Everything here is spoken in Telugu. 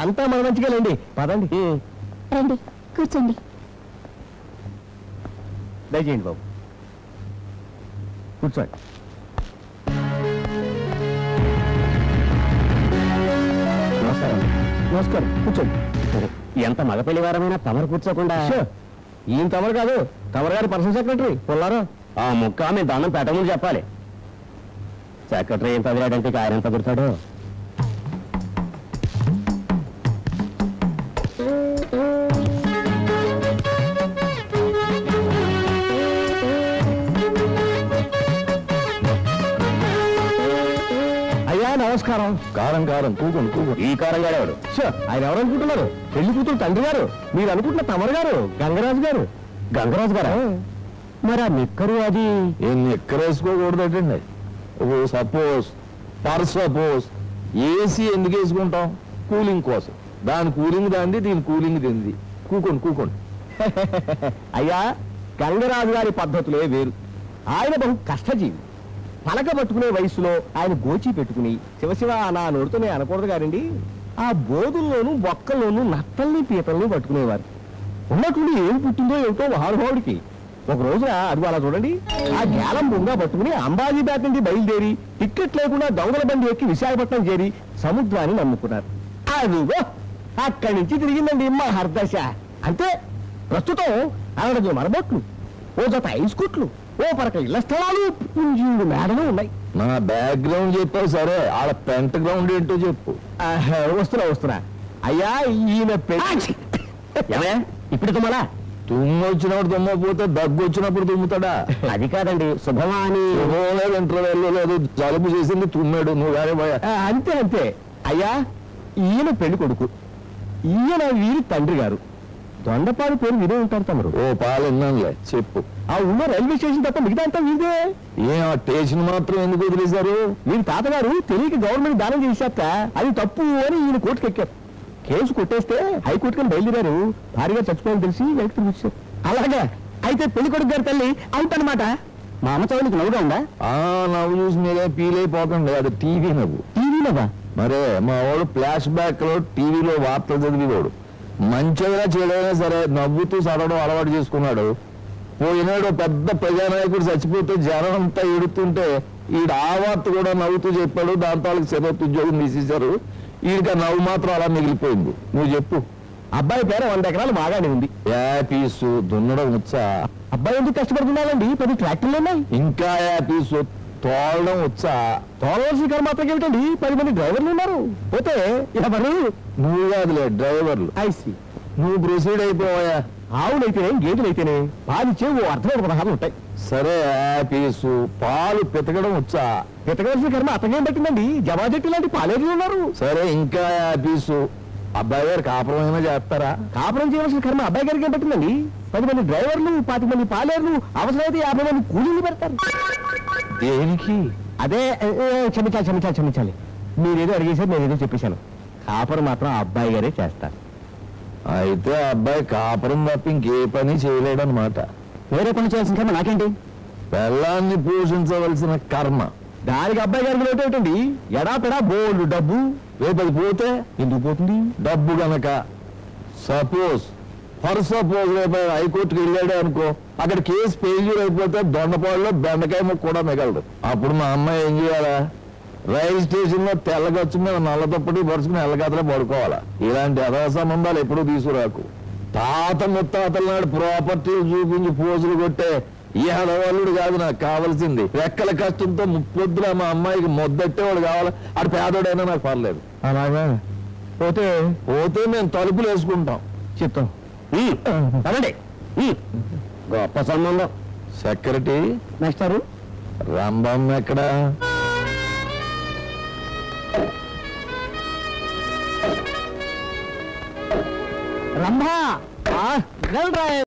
అంతా మన మంచిగా లేండి, పదండి. రండి కూర్చోండి. దయచేయండి బాబు, కూర్చోండి. నమస్కారం. నమస్కారం, కూర్చోండి. ఎంత మగపెళ్లి వారమైనా తమరు కూర్చోకుండా. ఈయన తమరు కాదు, తమరు గారి పర్సనల్ సెక్రటరీ పొల్లారా. ఆ ముక్క మేము దండం పెట్టమని చెప్పాలి. సెక్రటరీ ఎంత అదిరాడంటే ఆయన ఎంత కుడతాడు. నమస్కారం. కారం కారం కూకోండి కూకోండి. ఈ కారం గారు ఎవరు? ఆయన ఎవరు అనుకుంటున్నారు? పెళ్లి కూతురు తండ్రి గారు. మీరు అనుకుంటున్న తమరు గారు గంగరాజు గారు. గంగరాజు గారా? మరి ఆ నిక్కరు అది ఏం నిక్కరేసుకోకూడదండి. సపోజ్ ఏసీ ఎందుకు వేసుకుంటాం? కూలింగ్ కోసం. దాని కూలింగ్ దాంది, దీని కూలింగ్ తింది. కూకోండి కూకోండి. అయ్యా, గంగరాజు గారి పద్ధతులే వేరు. ఆయన బహు కష్టజీవి. పలక పట్టుకునే వయసులో ఆయన గోచి పెట్టుకుని శివశివ నా నోడుతూనే అనకూడదు గారండి, ఆ బోధుల్లోనూ బొక్కల్లోనూ నత్తల్ని పీతల్ని పట్టుకునేవారు. ఉన్నట్టుండి ఏం పుట్టిందో ఏమిటో మహానుభావుడికి. ఒక రోజున అడుగు అలా చూడండి, ఆ గ్యాలం బొంగా పట్టుకుని అంబాజీపేట నుండి బయలుదేరి టిక్కెట్ లేకుండా దొంగల బండి ఎక్కి విశాఖపట్నం చేరి సముద్రాన్ని నమ్ముకున్నారు. అదిగో అక్కడి నుంచి తిరిగిందండి మా హర్దశ. అంతే. ప్రస్తుతం 60 మరబొట్లు, ఓ జత ఐస్ కుట్లు, ఓ పరక ఇళ్ల స్థలాలు, పుంజీడు మేడలు ఉన్నాయి. నా బ్యాక్గ్రౌండ్ చెప్పావు సరే, ఆడ పెంట గ్రౌండ్ ఏంటో చెప్పు. వస్తున్నా. అయ్యా, ఈయన ఇప్పుడు తుమ్మలా? తుమ్ము వచ్చినప్పుడు తుమ్మకపోతే దగ్గు వచ్చినప్పుడు తుమ్ముతాడా? అది కాదండి, శుభమా అని. లేదు, ఇంటర్వెల్ లేదు, జలుబు చేసింది తుమ్మాడు. నువ్వు గారే పోయా. అంతే అంతే. అయ్యా, ఈయన పెళ్లి కొడుకు, ఈయన వీరి తండ్రి గారు. దొండపాడు పేరు వినే ఉంటారు తమరు. ఓ పాలు విన్నానులే, చెప్పు. ఆ ఉన్న రైల్వే స్టేషన్ తప్ప మిగతా అంతా వీదే. ఏం ఆ స్టేషన్ మాత్రం ఎందుకు వదిలేశారు? వీరి తాతగారు తెలియక గవర్నమెంట్ దానం చేశాక అది తప్పు అని ఈయన కోర్టుకు ఎక్కారు. కేసు కొట్టేస్తే హైకోర్టుకని బయలుదేరారు. భారీగా చచ్చిపోవాలని తెలిసి వెనక్కి వచ్చారు. అలాగా అయితే పెళ్లి కొడుకు గారి తల్లి అవుట్ అనమాట. మా అమ్మ చదువులకు నవ్వుగా ఉందా? నవ్వు చూసి మీరే ఫీల్ అయిపోకండి, అది టీవీ నవ్వు. టీవీ నవ్వా? మరే మా వాడు ఫ్లాష్ బ్యాక్ లో టీవీలో వార్తలు చదివేవాడు. మంచిగా చేయడమైనా సరే నవ్వుతూ చదవడం అలవాటు చేసుకున్నాడు. పోయినాడు పెద్ద ప్రజానాయకుడు చచ్చిపోతే జనం అంతా ఏడుతుంటే ఈడు ఆ వార్త కూడా నవ్వుతూ చెప్పాడు. దాంతో వాళ్ళకి చదువుతూ ఉద్యోగం తీసేశారు. ఈడికి నవ్వు మాత్రం అలా మిగిలిపోయింది. నువ్వు చెప్పు. అబ్బాయి పేరు 100 ఎకరాలు బాగానే ఉంది. యాపీసు దున్నడం వచ్చా? అబ్బాయి ఎందుకు కష్టపడుతున్నాడండి? 10 ట్రాక్టర్లు ఉన్నాయి. ఇంకా యాపీసు తోలడం వచ్చా? తోలవలసిన కర్మ మాత్రం ఏమిటండి? 10 మంది డ్రైవర్లు ఉన్నారు. పోతే ఎవరు? నువ్వు కాదులే డ్రైవర్లు. ఐసి నువ్వు ప్రొసీడ్ అయిపోయా. ఆవులైతేనే గేదెలైతేనే పాలిచ్చే ఓ అర్థమైన పదహారాలు ఉంటాయి. సరే, యాపీసు పాలు పితకడం వచ్చా? పితకవలసిన కర్మ అతగేం పట్టిందండి? జవాజెట్టి లాంటి పాలేరులు ఉన్నారు. సరే, ఇంకా యాపీసు అబ్బాయి గారు కాపురం ఏమైనా చేస్తారా? కాపురం చేయవలసిన కర్మ అబ్బాయి గారికి ఏం పట్టిందండి? 10 మంది డ్రైవర్లు, 20 మంది పాలేరులు, అవసరమైతే 50 మంది కూలీలు పెడతారు. దేనికి? అదే క్షమించాలి. మీరేదో అడిగేశారు, నేనేదో చెప్పేశాను. కాపురం మాత్రం అబ్బాయి గారే చేస్తారు. అయితే అబ్బాయి కాపురం తప్ప ఇంకే పని చేయలేడనమాట. వేరే పని చేయాల్సిన కర్మ నాకేంటి? పిల్లాన్ని పోషించవలసిన కర్మ. దానికి అబ్బాయి గారికి లోటు ఏమిటండి? ఎడాపెడా బోల్డ్ డబ్బు. రేపు అది పోతే ఎందుకు పోతుంది? డబ్బు గనక. సపోజ్ రేపు హైకోర్టుకి వెళ్ళాడే అనుకో, అక్కడ కేసు ఫెయిల్యూర్ అయిపోతే దొండపాడులో బెండకాయ ముక్క కూడా మిగలదు. అప్పుడు మా అమ్మాయి ఏం చేయాలా? రైల్ స్టేషన్ లో తెల్లగచ్చు మీద నల్ల తప్పటి పరుచుకుని ఎల్లగతలో పడుకోవాలా. ఇలాంటి అదవ సంబంధాలు ఎప్పుడూ తీసుకురాకు. తాత ముత్తాతల నాడు ప్రాపర్టీలు చూపించి పోజులు కొట్టే ఈ హడవాళ్ళుడు కాదు నాకు కావాల్సింది. రెక్కల కష్టంతో ముప్పొద్దుల మా అమ్మాయికి మొద్దట్టేవాడు కావాలి. ఆడు పేదోడైనా నాకు పర్లేదు. అలాగా పోతే మేము తలుపులు వేసుకుంటాం. చిత్తం అనండి. గొప్ప సంబంధం. సెక్రటరీ నెక్స్టారు రంభం ఎక్కడా? రంభా